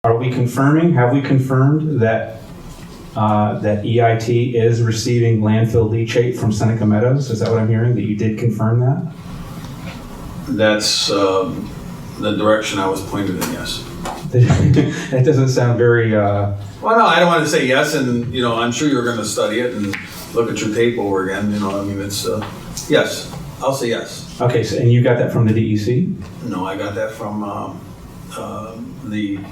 Are we confirming, have we confirmed that that EIT is receiving landfill leachate from Seneca Meadows? Is that what I'm hearing, that you did confirm that? That's the direction I was pointed in, yes. That doesn't sound very... Well, no, I don't want to say yes, and, I'm sure you're going to study it and look at your tape over again, it's, yes, I'll say yes. Okay, so, and you got that from the DEC? No, I got that from the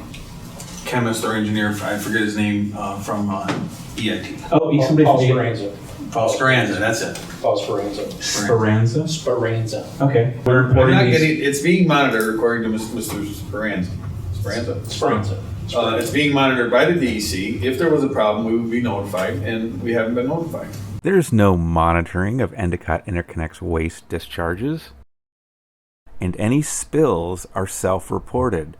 chemist or engineer, I forget his name, from EIT. Oh, somebody Paul from Speranza. Paul Speranza, that's it. Paul Speranza. Speranza? Speranza. Okay. We're I'm reporting not these... getting, it's being monitored according to Mr. Speranza. Speranza. It's being monitored by the DEC. If there was a problem, we would be notified, and we haven't been notified. There's no monitoring of Endicott Interconnect's waste discharges, and any spills are self-reported.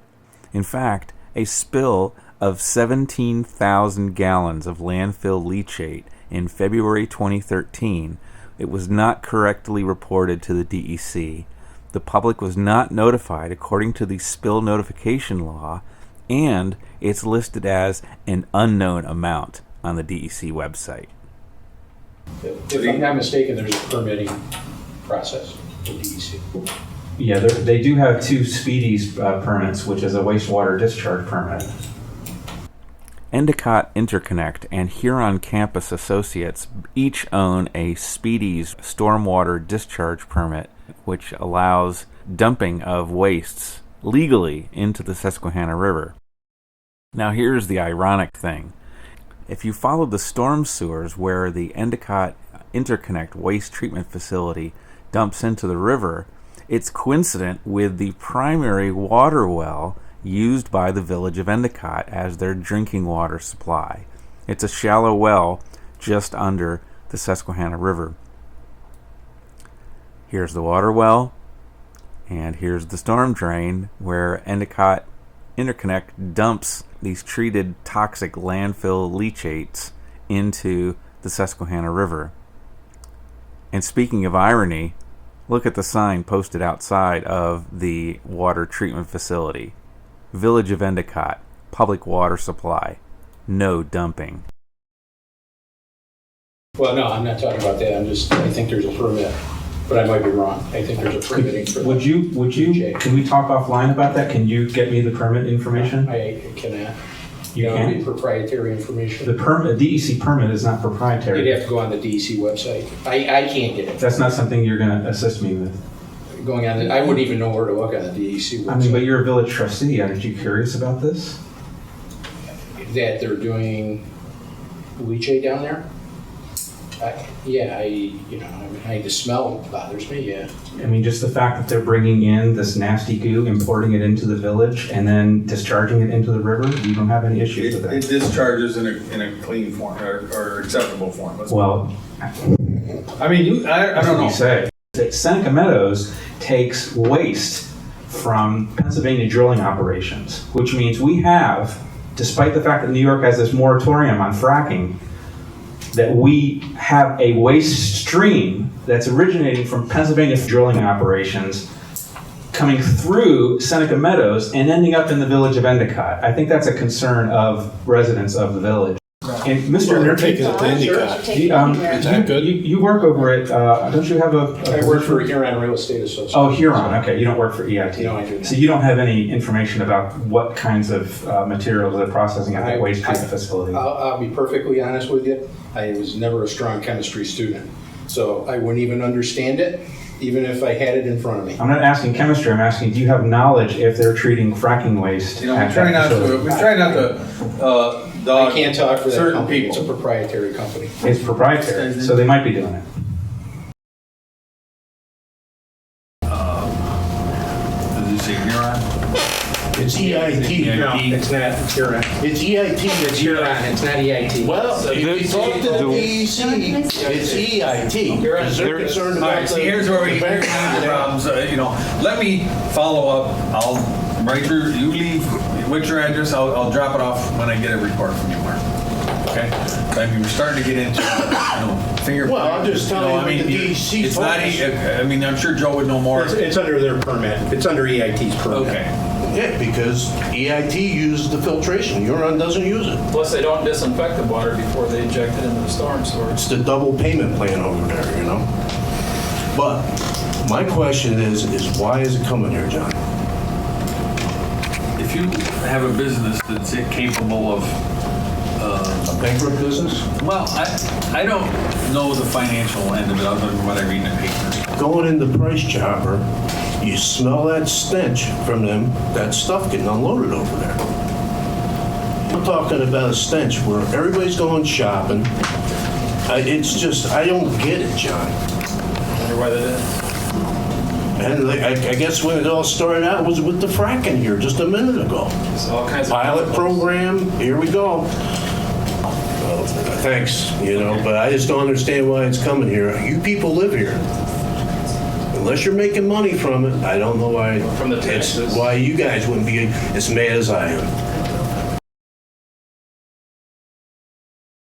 In fact, a spill of 17,000 gallons of landfill leachate in February 2013, it was not correctly reported to the DEC. The public was not notified according to the spill notification law, and it's listed as an unknown amount on the DEC website. If I'm not mistaken, there's a permitting process for DEC. Yeah, they do have two Speedies permits, which is a wastewater discharge permit. Endicott Interconnect and Huron Campus Associates each own a Speedies stormwater discharge permit, which allows dumping of wastes legally into the Susquehanna River. Now here's the ironic thing. If you follow the storm sewers where the Endicott Interconnect waste treatment facility dumps into the river, it's coincident with the primary water well used by the village of Endicott as their drinking water supply. It's a shallow well just under the Susquehanna River. Here's the water well, and here's the storm drain where Endicott Interconnect dumps these treated toxic landfill leachates into the Susquehanna River. And speaking of irony, look at the sign posted outside of the water treatment facility. Village of Endicott, public water supply, no dumping. Well, no, I'm not talking about that. I think there's a permit, but I might be wrong. I think there's a permitting for that. Would you, can we talk offline about that? Can you get me the permit information? I cannot. You can't? Proprietary information. The DEC permit is not proprietary. You'd have to go on the DEC website. I can't get it. That's not something you're going to assist me with. Going on, I wouldn't even know where to look on the DEC website. I mean, but you're a village trustee. Aren't you curious about this? That they're doing leachate down there? The smell bothers me, yeah. I mean, just the fact that they're bringing in this nasty goo, importing it into the village, and then discharging it into the river, you don't have any issues with that? It discharges in a clean form or acceptable form. Well, I mean, I don't know. You say that Seneca Meadows takes waste from Pennsylvania drilling operations, which means we have, despite the fact that New York has this moratorium on fracking, that we have a waste stream that's originating from Pennsylvania drilling operations coming through Seneca Meadows and ending up in the village of Endicott. I think that's a concern of residents of the village. And Mr. They're taking it to Endicott. Is that good? You work over at, don't you have a I work for Huron Real Estate Association. Oh, Huron, okay. You don't work for EIT. No, I do not. So you don't have any information about what kinds of materials they're processing at that waste treatment facility? I'll be perfectly honest with you. I was never a strong chemistry student, so I wouldn't even understand it, even if I had it in front of me. I'm not asking chemistry. I'm asking, do you have knowledge if they're treating fracking waste? We try not to dog I can't talk for that certain company. people. It's a proprietary company. It's proprietary, so they might be doing it. Did you say Huron? It's EIT. No, it's not Huron. It's EIT. It's Huron. It's not EIT. Well, if you talk to the DEC, it's EIT. Because they're concerned All about right, see, here's where we run into problems. Let me follow up. I'll write you leave. What's your address? I'll drop it off when I get a report from you, Mark. Okay? I mean, we're starting to get into, fingerprint. Well, I'm just telling you what the DEC it's not. focus. I'm sure Joe would know more. It's under their permit. It's under EIT's permit. Okay. Yeah, because EIT uses the filtration. Huron doesn't use it. Plus, they don't disinfect the water before they inject it into the storm sewer. It's the double payment plan over there, you know? But my question is why is it coming here, John? If you have a business that's capable of, A bankrupt business? well, I don't know the financial end of it other than what I read in the paper. Going in the price chopper, you smell that stench from them, that stuff getting unloaded over there. I'm talking about a stench where everybody's going shopping. It's just, I don't get it, John. Wonder why they did. And I guess when it all started out was with the fracking here just a minute ago. There's all kinds of Pilot program, here we go. Well, thanks, but I just don't understand why it's coming here. You people live here. Unless you're making money from it, I don't know why. From the taxes. Why you guys wouldn't be as mad as I am.